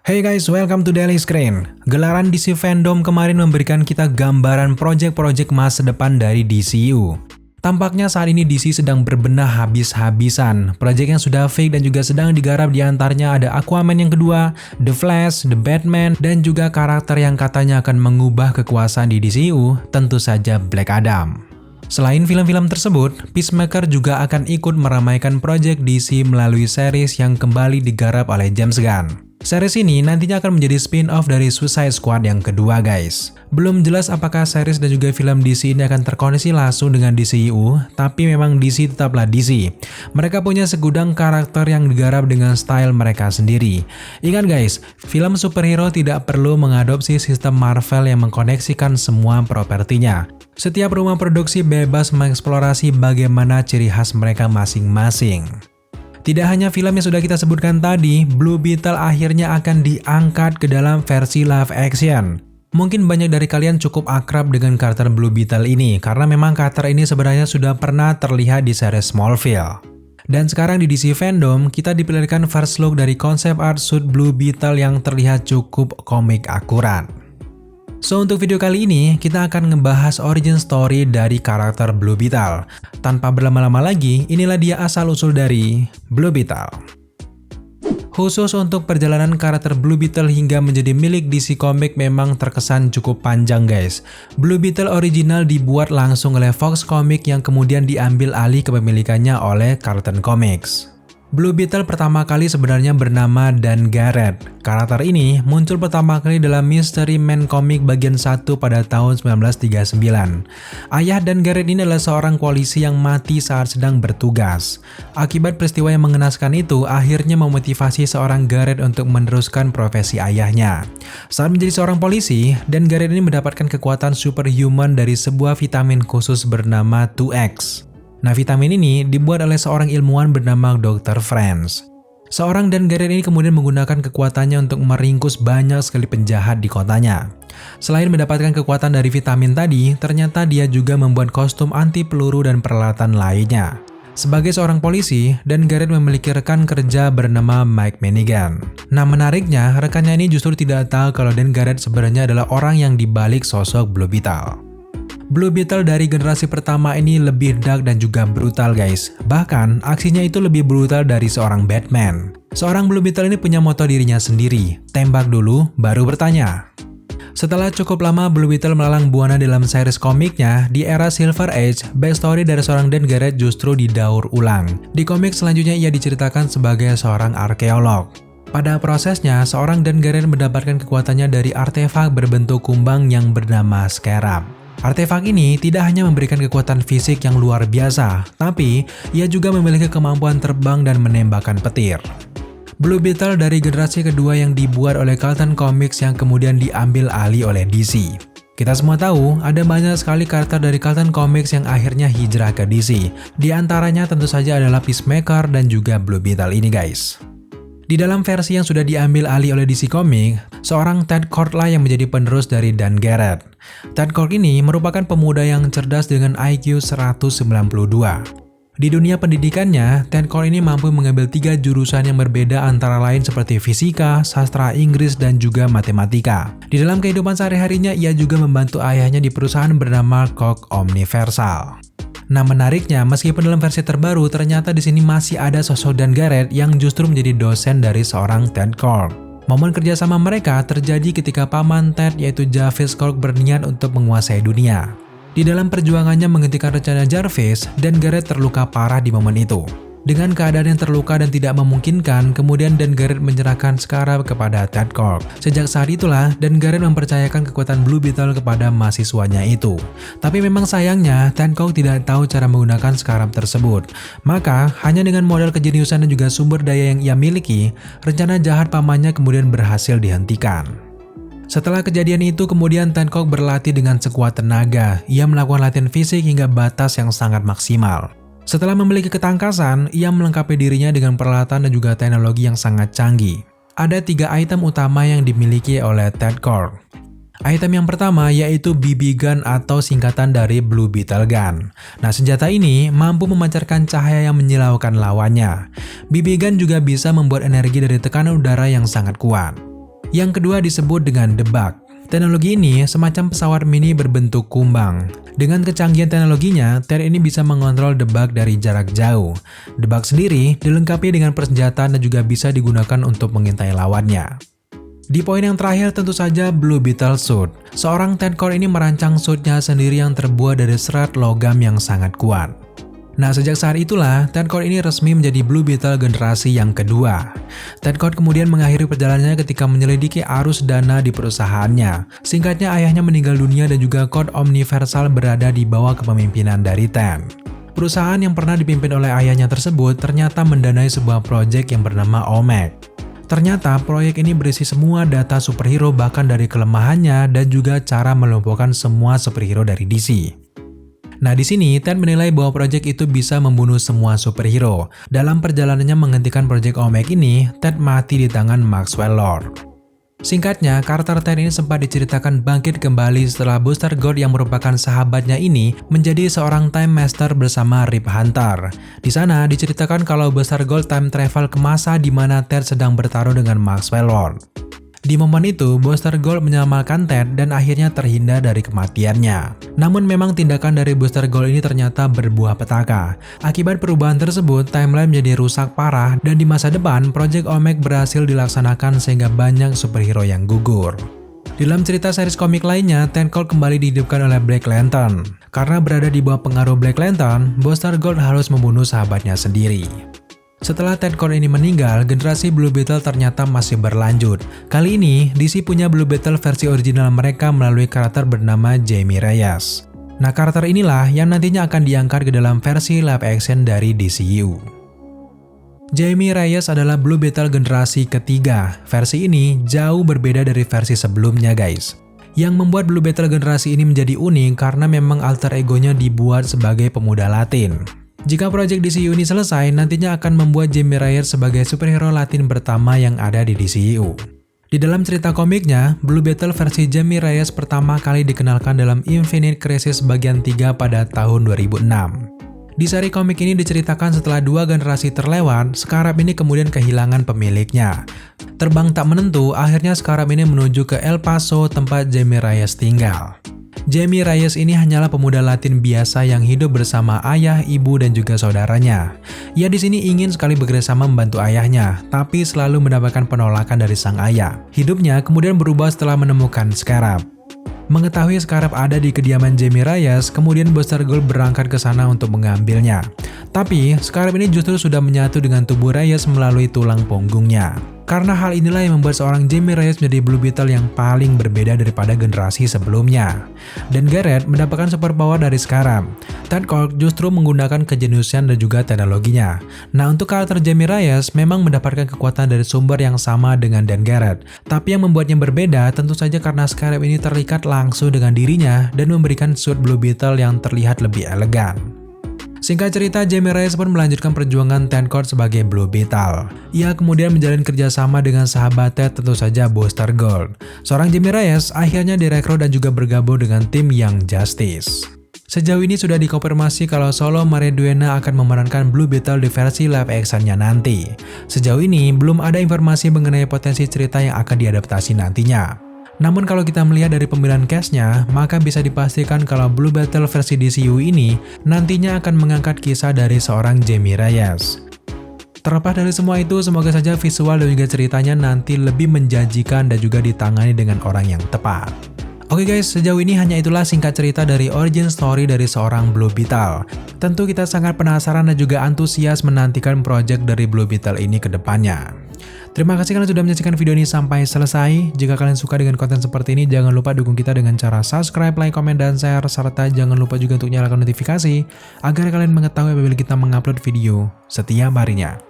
Hey guys, welcome to Daily Screen. Gelaran DC Fandom kemarin memberikan kita gambaran project-project masa depan dari DCU. Tampaknya saat ini DC sedang berbenah habis-habisan. Project yang sudah fake dan juga sedang digarap diantaranya ada Aquaman yang kedua, The Flash, The Batman, dan juga karakter yang katanya akan mengubah kekuasaan di DCU, tentu saja Black Adam. Selain film-film tersebut, Peacemaker juga akan ikut meramaikan project DC melalui series yang kembali digarap oleh James Gunn. Series ini nantinya akan menjadi spin-off dari Suicide Squad yang kedua guys. Belum jelas apakah series dan juga film DC ini akan terkoneksi langsung dengan DCU, tapi memang DC tetaplah DC. Mereka punya segudang karakter yang digarap dengan style mereka sendiri. Ingat guys, film superhero tidak perlu mengadopsi sistem Marvel yang mengkoneksikan semua propertinya. Setiap rumah produksi bebas mengeksplorasi bagaimana ciri khas mereka masing-masing. Tidak hanya film yang sudah kita sebutkan tadi, Blue Beetle akhirnya akan diangkat ke dalam versi live action. Mungkin banyak dari kalian cukup akrab dengan karakter Blue Beetle ini, karena memang karakter ini sebenarnya sudah pernah terlihat di series Smallville. Dan sekarang di DC Fandom, kita diperlihatkan first look dari konsep art suit Blue Beetle yang terlihat cukup komik akurat. So, untuk video kali ini, kita akan ngebahas origin story dari karakter Blue Beetle. Tanpa berlama-lama lagi, inilah dia asal-usul dari Blue Beetle. Khusus untuk perjalanan karakter Blue Beetle hingga menjadi milik DC Comics memang terkesan cukup panjang guys. Blue Beetle original dibuat langsung oleh Fox Comics yang kemudian diambil alih kepemilikannya oleh Carlton Comics. Blue Beetle pertama kali sebenarnya bernama Dan Garrett. Karakter ini muncul pertama kali dalam Mystery Man Comic bagian 1 pada tahun 1939. Ayah Dan Garrett ini adalah seorang polisi yang mati saat sedang bertugas. Akibat peristiwa yang mengenaskan itu, akhirnya memotivasi seorang Garrett untuk meneruskan profesi ayahnya. Saat menjadi seorang polisi, Dan Garrett ini mendapatkan kekuatan superhuman dari sebuah vitamin khusus bernama 2X. Nah, vitamin ini dibuat oleh seorang ilmuwan bernama Dr. Franz. Seorang Dan Garrett ini kemudian menggunakan kekuatannya untuk meringkus banyak sekali penjahat di kotanya. Selain mendapatkan kekuatan dari vitamin tadi, ternyata dia juga membuat kostum anti peluru dan peralatan lainnya. Sebagai seorang polisi, Dan Garrett memiliki rekan kerja bernama Mike Mannigan. Nah, menariknya, rekannya ini justru tidak tahu kalau Dan Garrett sebenarnya adalah orang yang dibalik sosok Blue Beetle. Blue Beetle dari generasi pertama ini lebih dark dan juga brutal guys. Bahkan aksinya itu lebih brutal dari seorang Batman. Seorang Blue Beetle ini punya moto dirinya sendiri, tembak dulu baru bertanya. Setelah cukup lama Blue Beetle melalang buana dalam series komiknya, di era Silver Age, backstory dari seorang Dan Garrett justru didaur ulang. Di komik selanjutnya ia diceritakan sebagai seorang arkeolog. Pada prosesnya, seorang Dan Garrett mendapatkan kekuatannya dari artefak berbentuk kumbang yang bernama Scarab. Artefak ini tidak hanya memberikan kekuatan fisik yang luar biasa, tapi ia juga memiliki kemampuan terbang dan menembakkan petir. Blue Beetle dari generasi kedua yang dibuat oleh Carlton Comics yang kemudian diambil alih oleh DC. Kita semua tahu, ada banyak sekali karakter dari Carlton Comics yang akhirnya hijrah ke DC. Di antaranya tentu saja adalah Peacemaker dan juga Blue Beetle ini guys. Di dalam versi yang sudah diambil alih oleh DC Comics, seorang Ted Kord lah yang menjadi penerus dari Dan Garrett. Ted Kord ini merupakan pemuda yang cerdas dengan IQ 192. Di dunia pendidikannya, Ted Kord ini mampu mengambil 3 jurusan yang berbeda antara lain seperti fisika, sastra Inggris, dan juga matematika. Di dalam kehidupan sehari-harinya, ia juga membantu ayahnya di perusahaan bernama Koch Omniversal. Nah, menariknya, meskipun dalam versi terbaru, ternyata di sini masih ada sosok Dan Garrett yang justru menjadi dosen dari seorang Ted Kord. Momen kerjasama mereka terjadi ketika paman Ted yaitu Jarvis Kord berniat untuk menguasai dunia. Di dalam perjuangannya menghentikan rencana Jarvis, Dan Garrett terluka parah di momen itu. Dengan keadaan yang terluka dan tidak memungkinkan, kemudian Dan Garrett menyerahkan Scarab kepada Ted Kord. Sejak saat itulah, Dan Garrett mempercayakan kekuatan Blue Beetle kepada mahasiswanya itu. Tapi memang sayangnya, Ted Kord tidak tahu cara menggunakan Scarab tersebut. Maka, hanya dengan modal kejeniusan dan juga sumber daya yang ia miliki, rencana jahat pamannya kemudian berhasil dihentikan. Setelah kejadian itu, kemudian Ted Kord berlatih dengan sekuat tenaga. Ia melakukan latihan fisik hingga batas yang sangat maksimal. Setelah memiliki ketangkasan, ia melengkapi dirinya dengan peralatan dan juga teknologi yang sangat canggih. Ada 3 item utama yang dimiliki oleh Ted Kord. Item yang pertama yaitu BB Gun atau singkatan dari Blue Beetle Gun. Nah, senjata ini mampu memancarkan cahaya yang menyilaukan lawannya. BB Gun juga bisa membuat energi dari tekanan udara yang sangat kuat. Yang kedua disebut dengan The Bug. Teknologi ini semacam pesawat mini berbentuk kumbang. Dengan kecanggihan teknologinya, TED ini bisa mengontrol The Bug dari jarak jauh. The Bug sendiri dilengkapi dengan persenjataan dan juga bisa digunakan untuk mengintai lawannya. Di poin yang terakhir tentu saja Blue Beetle Suit. Seorang TED Core ini merancang suitnya sendiri yang terbuat dari serat logam yang sangat kuat. Nah, sejak saat itulah, TED Core ini resmi menjadi Blue Beetle generasi yang kedua. TED Core kemudian mengakhiri perjalanannya ketika menyelidiki arus dana di perusahaannya. Singkatnya, ayahnya meninggal dunia dan juga Code Omniversal berada di bawah kepemimpinan dari TED. Perusahaan yang pernah dipimpin oleh ayahnya tersebut ternyata mendanai sebuah proyek yang bernama OMEG. Ternyata proyek ini berisi semua data superhero bahkan dari kelemahannya dan juga cara melumpuhkan semua superhero dari DC. Nah, di sini TED menilai bahwa proyek itu bisa membunuh semua superhero. Dalam perjalanannya menghentikan proyek OMEG ini, TED mati di tangan Maxwell Lord. Singkatnya, karakter TED ini sempat diceritakan bangkit kembali setelah Booster Gold yang merupakan sahabatnya ini menjadi seorang Time Master bersama Rip Hunter. Di sana diceritakan kalau Booster Gold time travel ke masa di mana TED sedang bertarung dengan Maxwell Lord. Di momen itu, Booster Gold menyelamatkan TED dan akhirnya terhindar dari kematiannya. Namun memang tindakan dari Booster Gold ini ternyata berbuah petaka. Akibat perubahan tersebut, timeline menjadi rusak parah dan di masa depan, Project OMEG berhasil dilaksanakan sehingga banyak superhero yang gugur. Dalam cerita series komik lainnya, TED Core kembali dihidupkan oleh Black Lantern. Karena berada di bawah pengaruh Black Lantern, Booster Gold harus membunuh sahabatnya sendiri. Setelah TED Core ini meninggal, generasi Blue Beetle ternyata masih berlanjut. Kali ini, DC punya Blue Beetle versi original mereka melalui karakter bernama Jamie Reyes. Nah, karakter inilah yang nantinya akan diangkat ke dalam versi live action dari DCU. Jamie Reyes adalah Blue Beetle generasi ketiga. Versi ini jauh berbeda dari versi sebelumnya, guys. Yang membuat Blue Beetle generasi ini menjadi unik karena memang alter egonya dibuat sebagai pemuda Latin. Jika proyek DCU ini selesai, nantinya akan membuat Jamie Reyes sebagai superhero Latin pertama yang ada di DCU. Di dalam cerita komiknya, Blue Beetle versi Jamie Reyes pertama kali dikenalkan dalam Infinite Crisis bagian 3 pada tahun 2006. Di seri komik ini diceritakan setelah 2 generasi terlewat, Scarab ini kemudian kehilangan pemiliknya. Terbang tak menentu, akhirnya Scarab ini menuju ke El Paso tempat Jamie Reyes tinggal. Jamie Reyes ini hanyalah pemuda Latin biasa yang hidup bersama ayah, ibu, dan juga saudaranya. Ia di sini ingin sekali bekerjasama membantu ayahnya, tapi selalu mendapatkan penolakan dari sang ayah. Hidupnya kemudian berubah setelah menemukan Scarab. Mengetahui Scarab ada di kediaman Jamie Reyes, kemudian Booster Gold berangkat ke sana untuk mengambilnya. Tapi, Scarab ini justru sudah menyatu dengan tubuh Reyes melalui tulang punggungnya. Karena hal inilah yang membuat seorang Jamie Reyes menjadi Blue Beetle yang paling berbeda daripada generasi sebelumnya. Dan Garrett mendapatkan superpower dari Scarab. Ted Core justru menggunakan kejeniusan dan juga teknologinya. Nah, untuk karakter Jamie Reyes memang mendapatkan kekuatan dari sumber yang sama dengan Dan Garrett. Tapi yang membuatnya berbeda tentu saja karena Scarab ini terikat langsung dengan dirinya dan memberikan suit Blue Beetle yang terlihat lebih elegan. Singkat cerita, Jamie Reyes pun melanjutkan perjuangan Ted Core sebagai Blue Beetle. Ia kemudian menjalin kerjasama dengan sahabat Ted, tentu saja Booster Gold. Seorang Jamie Reyes akhirnya direkrut dan juga bergabung dengan tim Young Justice. Sejauh ini sudah dikonfirmasi kalau Solo Mareduena akan memerankan Blue Beetle di versi live action-nya nanti. Sejauh ini belum ada informasi mengenai potensi cerita yang akan diadaptasi nantinya. Namun kalau kita melihat dari pemilihan cast-nya, maka bisa dipastikan kalau Blue Beetle versi DCU ini nantinya akan mengangkat kisah dari seorang Jamie Reyes. Terlepas dari semua itu, semoga saja visual dan juga ceritanya nanti lebih menjanjikan dan juga ditangani dengan orang yang tepat. Oke guys, sejauh ini hanya itulah singkat cerita dari origin story dari seorang Blue Beetle. Tentu kita sangat penasaran dan juga antusias menantikan project dari Blue Beetle ini ke depannya. Terima kasih kalian sudah menyaksikan video ini sampai selesai. Jika kalian suka dengan konten seperti ini, jangan lupa dukung kita dengan cara subscribe, like, komen, dan share. Serta jangan lupa juga untuk nyalakan notifikasi agar kalian mengetahui apabila kita mengupload video setiap harinya.